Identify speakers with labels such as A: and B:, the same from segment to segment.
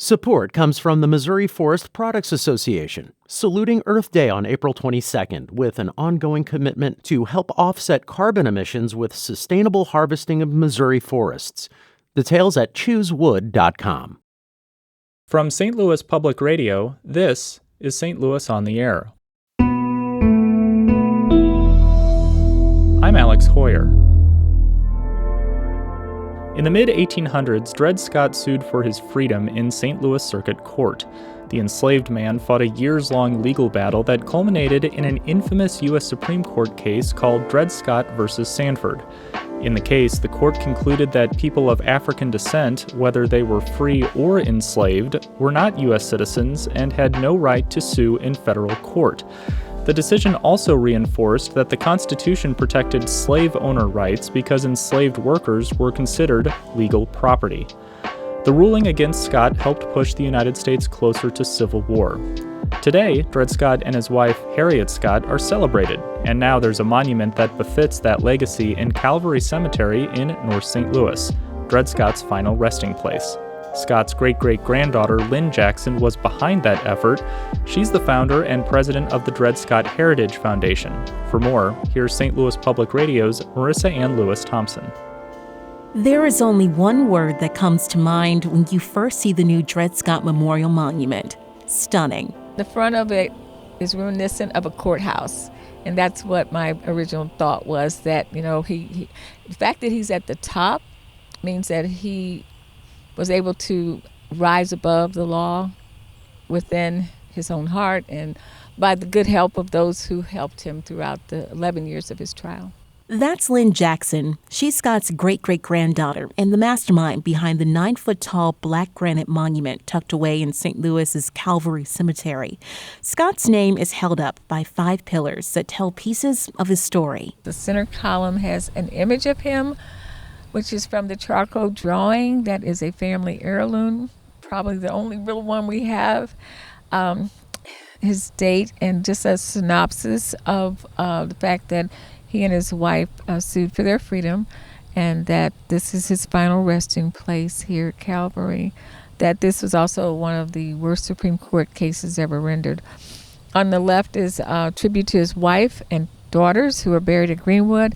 A: Support comes from the Missouri Forest Products Association, saluting Earth Day on April 22nd with an ongoing commitment to help offset carbon emissions with sustainable harvesting of Missouri forests. Details at choosewood.com.
B: From St. Louis Public Radio, this is St. Louis on the Air. I'm Alex Hoyer. In the mid-1800s, Dred Scott sued for his freedom in St. Louis Circuit Court. The enslaved man fought a years-long legal battle that culminated in an infamous U.S. Supreme Court case called Dred Scott v. Sanford. In the case, the court concluded that people of African descent, whether they were free or enslaved, were not U.S. citizens and had no right to sue in federal court. The decision also reinforced that the Constitution protected slave owner rights because enslaved workers were considered legal property. The ruling against Scott helped push the United States closer to civil war. Today, Dred Scott and his wife, Harriett Scott, are celebrated, and now there's a monument that befits that legacy in Calvary Cemetery in North St. Louis, Dred Scott's final resting place. Scott's great-great-granddaughter, Lynne Jackson, was behind that effort. She's the founder and president of the Dred Scott Heritage Foundation. For more, here's St. Louis Public Radio's Marissanne Lewis-Thompson.
C: There is only one word that comes to mind when you first see the new Dred Scott Memorial Monument: stunning.
D: The front of it is reminiscent of a courthouse, and that's what my original thought was, that, the fact that he's at the top means that he was able to rise above the law within his own heart and by the good help of those who helped him throughout the 11 years of his trial.
C: That's Lynne Jackson. She's Scott's great-great-granddaughter and the mastermind behind the 9-foot-tall black granite monument tucked away in St. Louis's Calvary Cemetery. Scott's name is held up by 5 pillars that tell pieces of his story.
D: The center column has an image of him, which is from the charcoal drawing that is a family heirloom, probably the only real one we have. His date and just a synopsis of the fact that he and his wife sued for their freedom, and that this is his final resting place here at Calvary, that this was also one of the worst Supreme Court cases ever rendered. On the left is a tribute to his wife and daughters who are buried at Greenwood,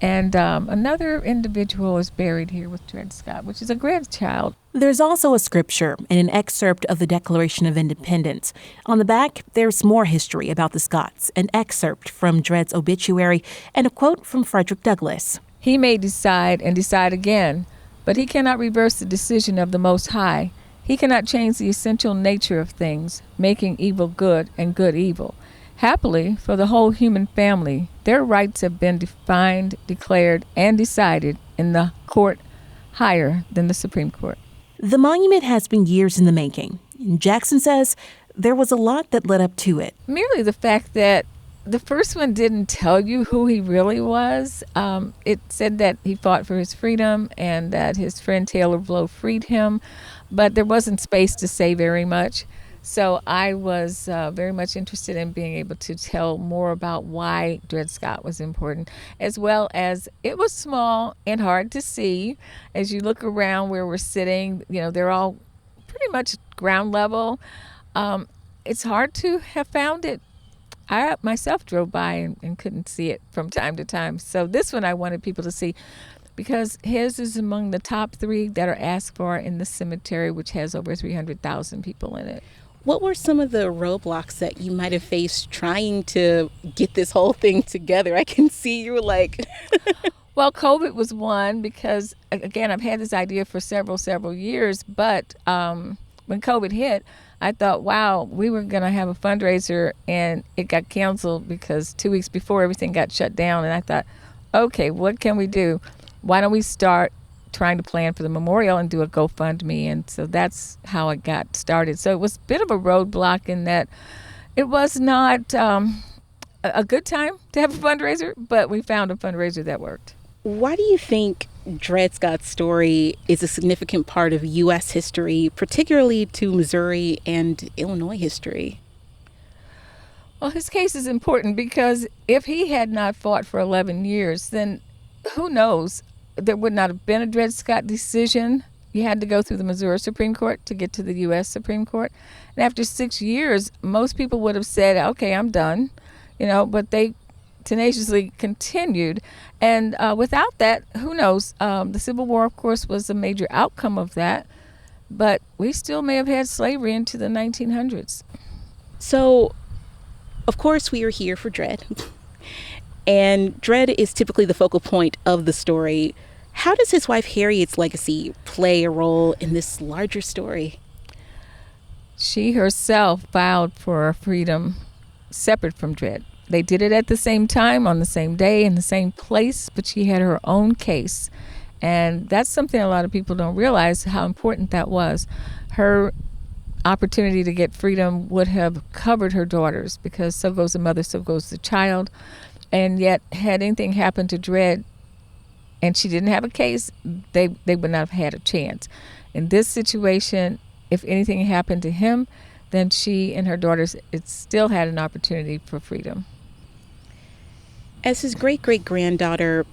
D: and another individual is buried here with Dred Scott, which is a grandchild.
C: There's also a scripture and an excerpt of the Declaration of Independence. On the back, there's more history about the Scotts, an excerpt from Dred's obituary, and a quote from Frederick Douglass.
D: He may decide and decide again, but he cannot reverse the decision of the Most High. He cannot change the essential nature of things, making evil good and good evil. Happily, for the whole human family, their rights have been defined, declared, and decided in the court higher than the Supreme Court.
C: The monument has been years in the making. Jackson says there was a lot that led up to it.
D: Merely the fact that the first one didn't tell you who he really was. It said that he fought for his freedom and that his friend Taylor Blow freed him, but there wasn't space to say very much. So I was very much interested in being able to tell more about why Dred Scott was important, as well as it was small and hard to see. As you look around where we're sitting, they're all pretty much ground level. It's hard to have found it. I myself drove by and couldn't see it from time to time. So this one I wanted people to see, because his is among the top 3 that are asked for in the cemetery, which has over 300,000 people in it.
E: What were some of the roadblocks that you might have faced trying to get this whole thing together? I can see you were like...
D: Well, COVID was one, because, again, I've had this idea for several years, but when COVID hit, I thought, wow, we were going to have a fundraiser, and it got canceled because 2 weeks before everything got shut down, and I thought, okay, what can we do? Why don't we start trying to plan for the memorial and do a GoFundMe? And so that's how it got started. So it was a bit of a roadblock in that it was not a good time to have a fundraiser, but we found a fundraiser that worked.
E: Why do you think Dred Scott's story is a significant part of U.S. history, particularly to Missouri and Illinois history?
D: Well, his case is important because if he had not fought for 11 years, then who knows? There would not have been a Dred Scott decision. You had to go through the Missouri Supreme Court to get to the U.S. Supreme Court. And after 6 years, most people would have said, okay, I'm done, but they tenaciously continued. And without that, who knows? The Civil War, of course, was a major outcome of that, but we still may have had slavery into the 1900s.
E: So, of course, we are here for Dred. And Dred is typically the focal point of the story. How does his wife Harriett's legacy play a role in this larger story?
D: She herself filed for freedom separate from Dred. They did it at the same time, on the same day, in the same place, but she had her own case. And that's something a lot of people don't realize, how important that was. Her opportunity to get freedom would have covered her daughters, because so goes the mother, so goes the child. And yet, had anything happened to Dred, and she didn't have a case, they would not have had a chance. In this situation, if anything happened to him, then she and her daughters still had an opportunity for freedom.
E: As his great-great-granddaughter,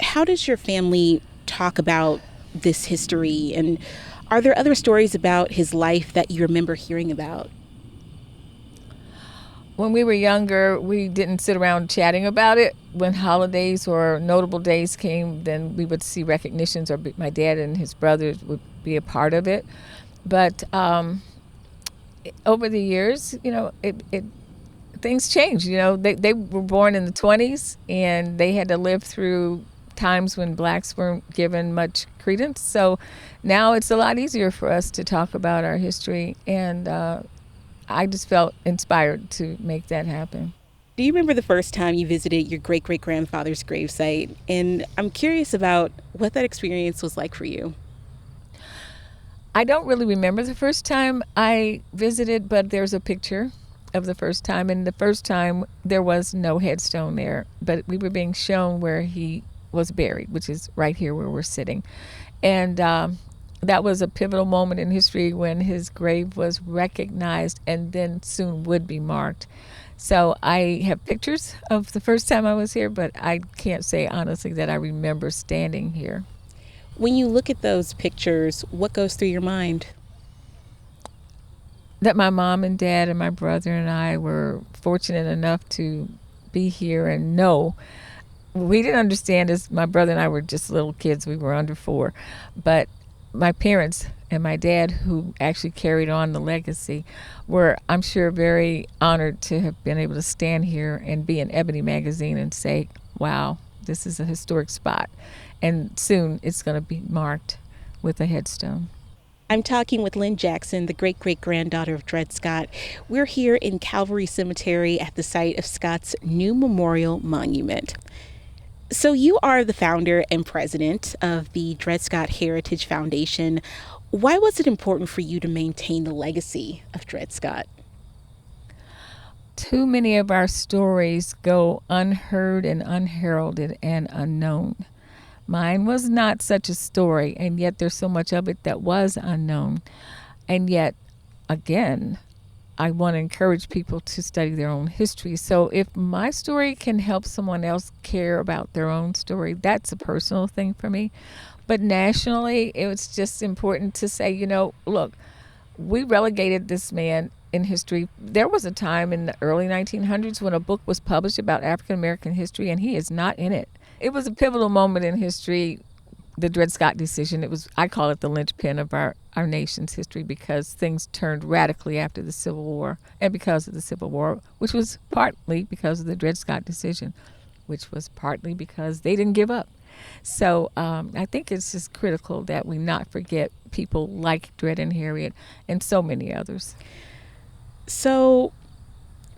E: how does your family talk about this history? And are there other stories about his life that you remember hearing about?
D: When we were younger, we didn't sit around chatting about it. When holidays or notable days came, then we would see recognitions, or my dad and his brothers would be a part of it. But over the years, things changed. They were born in the 20s, and they had to live through times when blacks weren't given much credence. So now it's a lot easier for us to talk about our history, and I just felt inspired to make that happen.
E: Do you remember the first time you visited your great-great-grandfather's gravesite? And I'm curious about what that experience was like for you.
D: I don't really remember the first time I visited, but there's a picture of the first time. And the first time, there was no headstone there, but we were being shown where he was buried, which is right here where we're sitting. And that was a pivotal moment in history when his grave was recognized and then soon would be marked. So I have pictures of the first time I was here, but I can't say honestly that I remember standing here.
E: When you look at those pictures, what goes through your mind?
D: That my mom and dad and my brother and I were fortunate enough to be here and know. We didn't understand, as my brother and I were just little kids, we were under 4, but my parents and my dad, who actually carried on the legacy, were, I'm sure, very honored to have been able to stand here and be in Ebony magazine and say, wow, this is a historic spot. And soon it's going to be marked with a headstone.
E: I'm talking with Lynne Jackson, the great-great-granddaughter of Dred Scott. We're here in Calvary Cemetery at the site of Scott's new memorial monument. So you are the founder and president of the Dred Scott Heritage Foundation. Why was it important for you to maintain the legacy of Dred Scott?
D: Too many of our stories go unheard and unheralded and unknown. Mine was not such a story, and yet there's so much of it that was unknown. And yet, again, I want to encourage people to study their own history. So if my story can help someone else care about their own story, that's a personal thing for me. But nationally, it was just important to say, look, we relegated this man in history. There was a time in the early 1900s when a book was published about African American history, and he is not in it. It was a pivotal moment in history, the Dred Scott decision. It was, I call it the linchpin of our nation's history, because things turned radically after the Civil War, and because of the Civil War, which was partly because of the Dred Scott decision, which was partly because they didn't give up. So I think it's just critical that we not forget people like Dred and Harriett and so many others.
E: So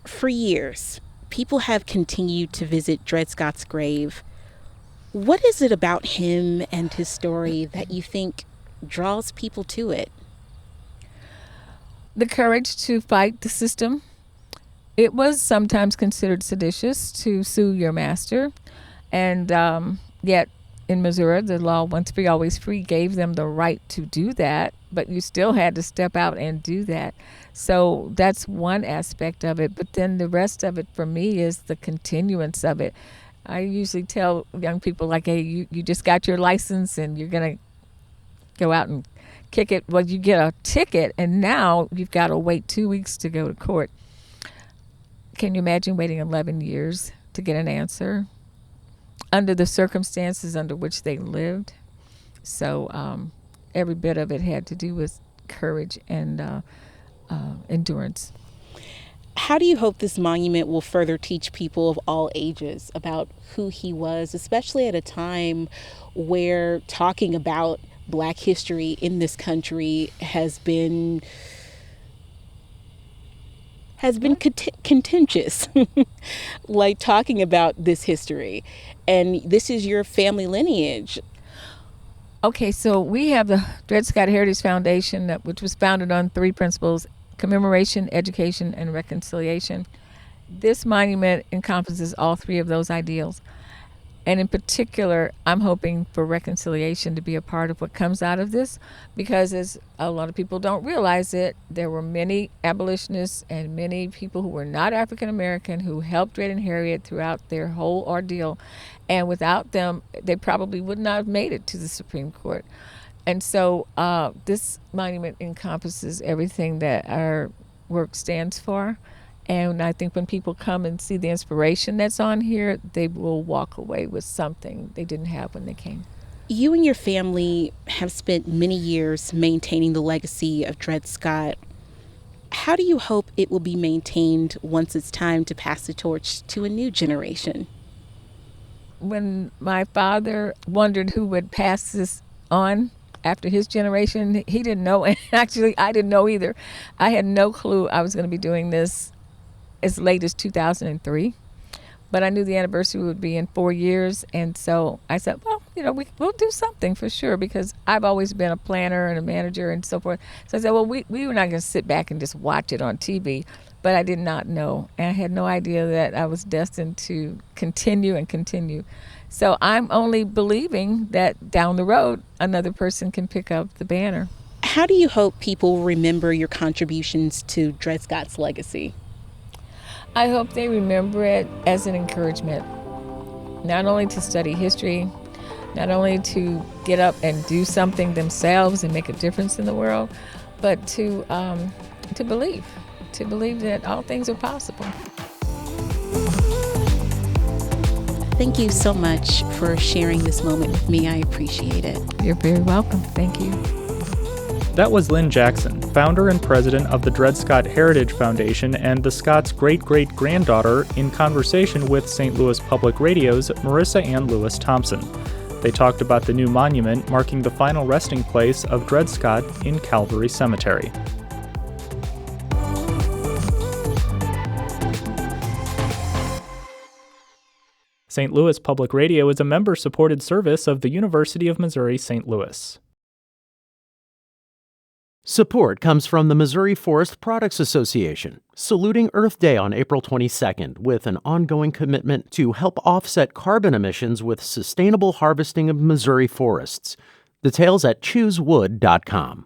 E: for years, people have continued to visit Dred Scott's grave. What is it about him and his story that you think draws people to it?
D: The courage to fight the system. It was sometimes considered seditious to sue your master, and yet in Missouri, the law, once free, always free, gave them the right to do that, but you still had to step out and do that. So that's one aspect of it, but then the rest of it for me is the continuance of it. I usually tell young people, like, hey, you just got your license and you're going to go out and kick it. Well, you get a ticket, and now you've got to wait 2 weeks to go to court. Can you imagine waiting 11 years to get an answer under the circumstances under which they lived? So every bit of it had to do with courage and endurance.
E: How do you hope this monument will further teach people of all ages about who he was, especially at a time where talking about Black history in this country has been contentious, like talking about this history, and this is your family lineage.
D: Okay, so we have the Dred Scott Heritage Foundation, which was founded on 3 principles: commemoration, education, and reconciliation. This monument encompasses all 3 of those ideals. And in particular, I'm hoping for reconciliation to be a part of what comes out of this, because as a lot of people don't realize it, there were many abolitionists and many people who were not African American who helped Dred and Harriett throughout their whole ordeal. And without them, they probably would not have made it to the Supreme Court. And so this monument encompasses everything that our work stands for. And I think when people come and see the inspiration that's on here, they will walk away with something they didn't have when they came.
E: You and your family have spent many years maintaining the legacy of Dred Scott. How do you hope it will be maintained once it's time to pass the torch to a new generation?
D: When my father wondered who would pass this on after his generation, he didn't know. And actually, I didn't know either. I had no clue I was going to be doing this as late as 2003. But I knew the anniversary would be in 4 years. And so I said, well, we'll do something for sure, because I've always been a planner and a manager and so forth. So I said, well, we were not going to sit back and just watch it on TV. But I did not know. And I had no idea that I was destined to continue and continue. So I'm only believing that down the road, another person can pick up the banner.
E: How do you hope people remember your contributions to Dred Scott's legacy?
D: I hope they remember it as an encouragement, not only to study history, not only to get up and do something themselves and make a difference in the world, but to believe that all things are possible.
E: Thank you so much for sharing this moment with me. I appreciate it.
D: You're very welcome. Thank you.
B: That was Lynne Jackson, founder and president of the Dred Scott Heritage Foundation and the Scott's great-great-granddaughter, in conversation with St. Louis Public Radio's Marissanne Lewis-Thompson. They talked about the new monument marking the final resting place of Dred Scott in Calvary Cemetery. St. Louis Public Radio is a member-supported service of the University of Missouri-St. Louis.
A: Support comes from the Missouri Forest Products Association, saluting Earth Day on April 22nd with an ongoing commitment to help offset carbon emissions with sustainable harvesting of Missouri forests. Details at choosewood.com.